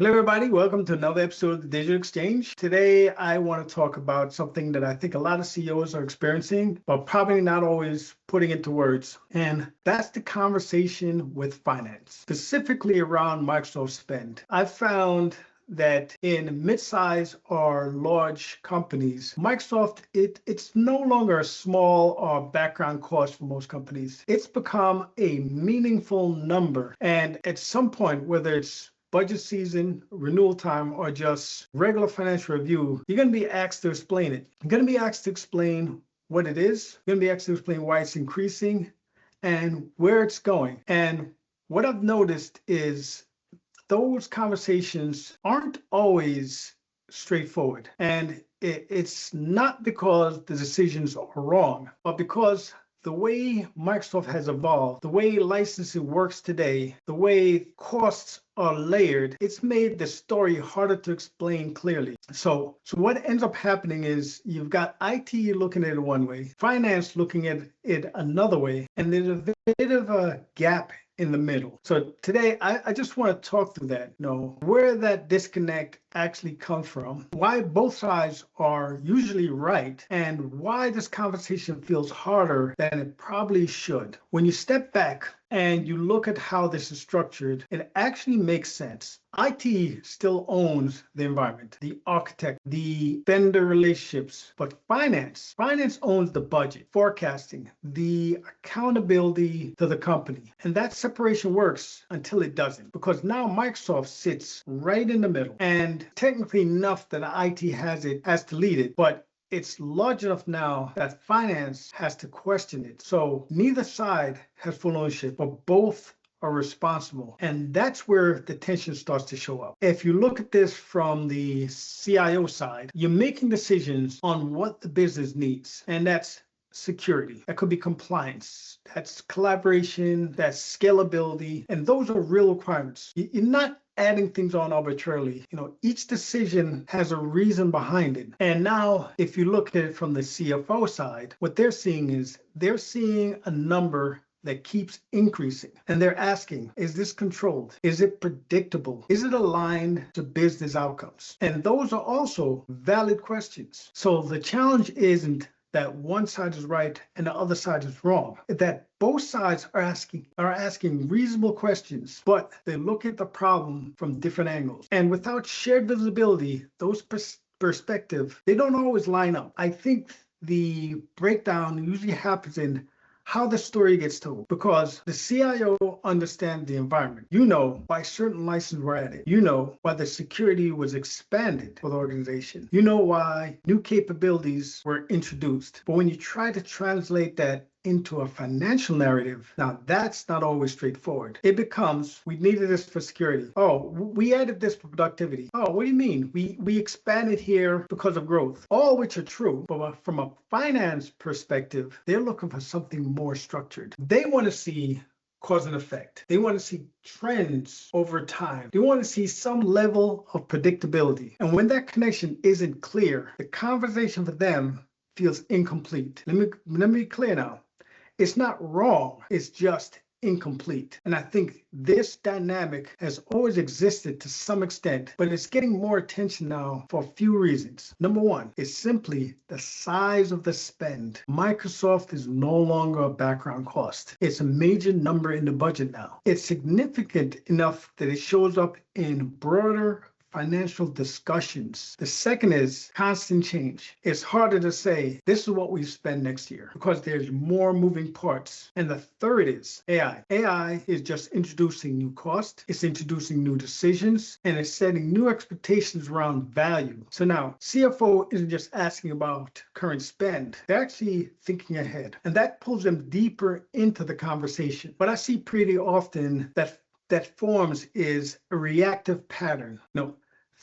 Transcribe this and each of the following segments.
Hello, everybody. Welcome to another episode of the Digital Exchange. Today, I want to talk about something that I think a lot of CEOs are experiencing, but probably not always putting into words. And that's the conversation with finance, specifically around Microsoft spend. I've found that in mid-size or large companies, Microsoft, it's no longer a small or background cost for most companies. It's become a meaningful number. And at some point, whether it's budget season, renewal time, or just regular financial review, you're going to be asked to explain it. You're going to be asked to explain what it is. You're going to be asked to explain why it's increasing and where it's going. And what I've noticed is those conversations aren't always straightforward. And it's not because the decisions are wrong, but because the way Microsoft has evolved, the way licensing works today, the way costs are layered, it's made the story harder to explain clearly. So what ends up happening is you've got IT looking at it one way, finance looking at it another way, and there's a bit of a gap in the middle. So today, I just want to talk through that, where that disconnect actually comes from, why both sides are usually right, and why this conversation feels harder than it probably should. When you step back and you look at how this is structured, it actually makes sense. IT still owns the environment, the architect, the vendor relationships, but finance owns the budget, forecasting, the accountability to the company. And that separation works until it doesn't, because now Microsoft sits right in the middle, and technically enough that IT has to lead it, but it's large enough now that finance has to question it. So neither side has full ownership, but both are responsible. And that's where the tension starts to show up. If you look at this from the CIO side, you're making decisions on what the business needs, and that's security. That could be compliance. That's collaboration. That's scalability. And those are real requirements. You're not adding things on arbitrarily. Each decision has a reason behind it. And now, if you look at it from the CFO side, what they're seeing is they're seeing a number that keeps increasing. And they're asking, is this controlled? Is it predictable? Is it aligned to business outcomes? And those are also valid questions. So the challenge isn't that one side is right and the other side is wrong. That both sides are asking reasonable questions, but they look at the problem from different angles. And without shared visibility, those perspectives, they don't always line up. I think the breakdown usually happens in how the story gets told, because the CIO understands the environment. Why certain licenses were added. Why the security was expanded for the organization. Why new capabilities were introduced. But when you try to translate that into a financial narrative, now that's not always straightforward. It becomes, we needed this for security. Oh, we added this for productivity. Oh, what do you mean? We expanded here because of growth. All which are true, but from a finance perspective, they're looking for something more structured. They want to see cause and effect. They want to see trends over time. They want to see some level of predictability. And when that connection isn't clear, the conversation for them feels incomplete. Let me be clear now. It's not wrong, it's just incomplete. And I think this dynamic has always existed to some extent, but it's getting more attention now for a few reasons. Number one is simply the size of the spend. Microsoft is no longer a background cost. It's a major number in the budget now. It's significant enough that it shows up in broader financial discussions. The second is constant change. It's harder to say, this is what we spend next year, because there's more moving parts. And the third is AI. AI is just introducing new costs, it's introducing new decisions, and it's setting new expectations around value. So now, CFO isn't just asking about current spend, they're actually thinking ahead. And that pulls them deeper into the conversation. But I see pretty often that forms is a reactive pattern.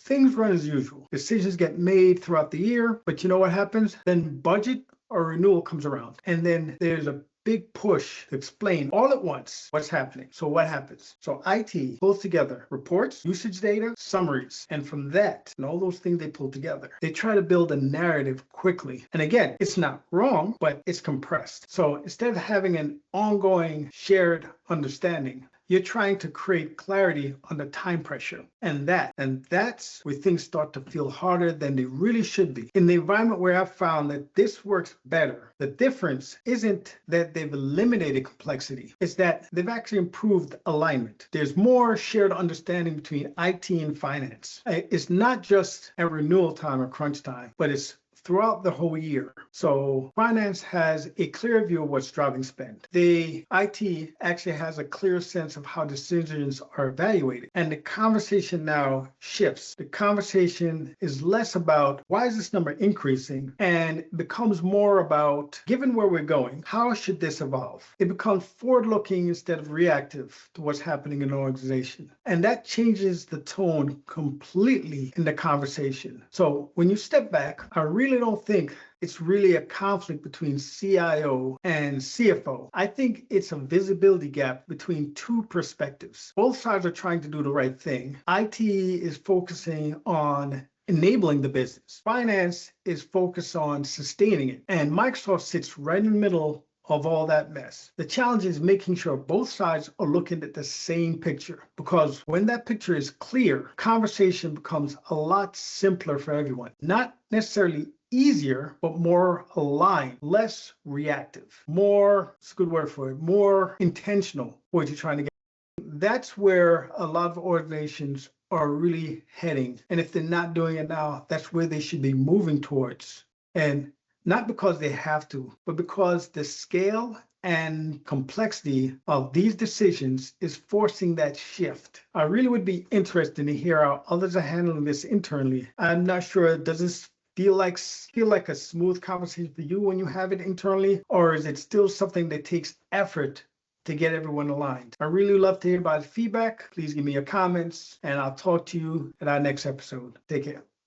Things run as usual. Decisions get made throughout the year, but you know what happens? Then budget or renewal comes around, and then there's a big push to explain all at once what's happening. So what happens? So IT pulls together reports, usage data, summaries, and from that, and all those things they pull together, they try to build a narrative quickly. And again, it's not wrong, but it's compressed. So instead of having an ongoing shared understanding, You're trying to create clarity under time pressure. And that's where things start to feel harder than they really should be. In the environment where I've found that this works better, the difference isn't that they've eliminated complexity, it's that they've actually improved alignment. There's more shared understanding between IT and finance. It's not just at renewal time or crunch time, but it's throughout the whole year. So finance has a clear view of what's driving spend. The IT actually has a clear sense of how decisions are evaluated. And the conversation now shifts. The conversation is less about why is this number increasing and becomes more about, given where we're going, how should this evolve? It becomes forward-looking instead of reactive to what's happening in the organization. And that changes the tone completely in the conversation. So when you step back, I really don't think it's really a conflict between CIO and CFO. I think it's a visibility gap between two perspectives. Both sides are trying to do the right thing. IT is focusing on enabling the business. Finance is focused on sustaining it. And Microsoft sits right in the middle of all that mess. The challenge is making sure both sides are looking at the same picture, because when that picture is clear, conversation becomes a lot simpler for everyone. Not necessarily easier, but more aligned, less reactive, more, it's a good word for it, more intentional what you're trying to get. That's where a lot of organizations are really heading. And if they're not doing it now, that's where they should be moving towards. And not because they have to, but because the scale and complexity of these decisions is forcing that shift. I really would be interested to hear how others are handling this internally. I'm not sure, does this feel like a smooth conversation for you when you have it internally, or is it still something that takes effort to get everyone aligned? I really love to hear about feedback. Please give me your comments, and I'll talk to you at our next episode. Take care.